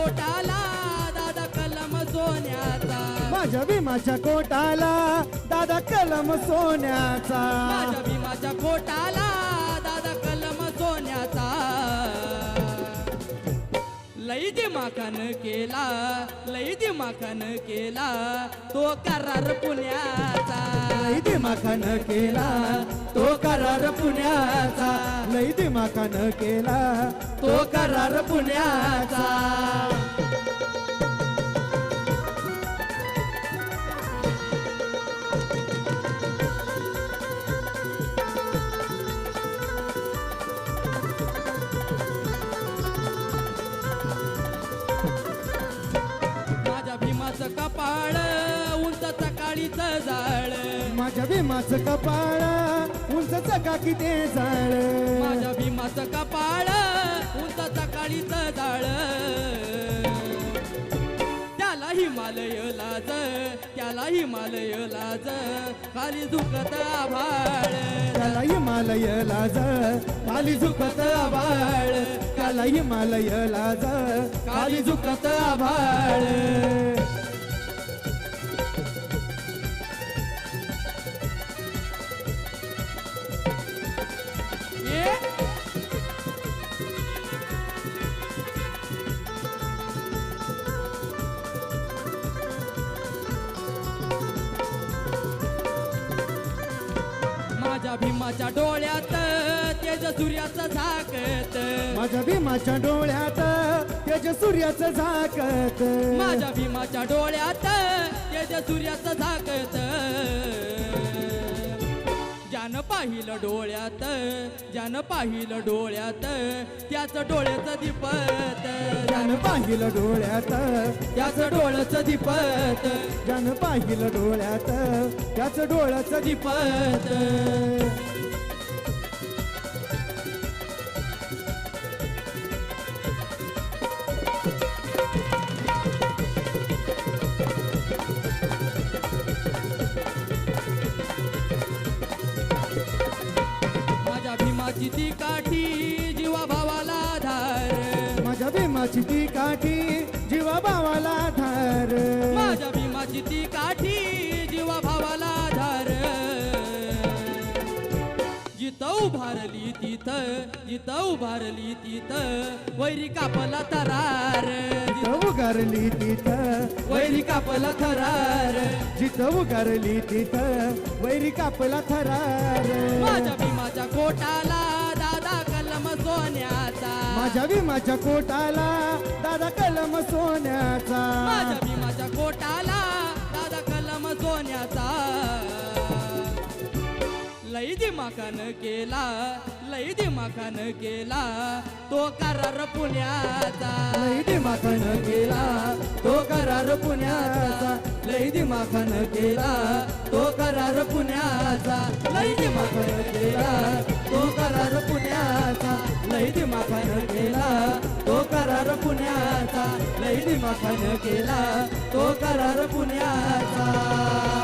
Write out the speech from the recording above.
कोटाला दादा कलम सोन्याचा माझ्या भीमाच्या कोटाला दादा कलम सोन्याचा माझ्या भीमाच्या कोटाला दादा कलम सोन्याचा लई दिमाखान केला लई दिमाखान केला तो करार पुण्याचा लई दिमाखान केला तो करार पुण्याचा लई दिमाखान केला तो करार पुण्याचा माझ्या भीमाचं कपाळ उंच सकाळीचं जाळ माझ्या भीमाचं कपाळ उंच चकाकी ते जाळ माझ्या भीमाचं कपाळ उंच सकाळीचं जाळ त्याला हिमालय लाज त्याला हिमालय लाज खाली झुकत आभाळ त्याला हिमालय लाज खाली झुकत आभाळ त्याला हिमालय लाज खाली झुकत आभाळ माझ्या भीमाच्या डोळ्यात तेज सूर्याचं झाकत माझ्या भीमाच्या डोळ्यात तेज सूर्याचं झाकत माझ्या भीमाच्या डोळ्यात तेज सूर्याचं झाकत ज्यानं पाहिलं डोळ्यात ज्यानं पाहिलं डोळ्यात त्याच डोळ्याचं दिपत ज्यानं पाहिलं डोळ्यात त्याच डोळ्याचं दिपत ज्यानं पाहिलं डोळ्यात त्याच डोळ्याचं दिपत माझ्या भीमाची ती काठी जीवा भावाला धार माझ्या भीमाची ती काठी जीवा भावाला धार माझ्या भीमाची ती काठी जीवा भावाला धार जिथं उभारली तिथं वैरी कापला थरार जिथं उगारली तिथं वैरी कापला थरार जिथं उगारली तिथं वैरी कापला थरार माझ्या भीमाच्या कोटाला दादा कलम सोन्याचा माझ्या भीमाच्या कोटाला दादा कलम सोन्याचा माझ्या भीमाच्या कोटाला दादा कलम सोन्याचा लई दिमाखान केला लई दिमाखान केला तो करार पुण्याचा लई दिमाखान केला तो करार पुण्याचा लई दिमाखान केला तो करार पुण्याचा लई दिमाखान केला तो करार पुण्याचा लई दिमाखान केला तो करार पुण्याचा लई दिमाखान केला तो करार पुण्याचा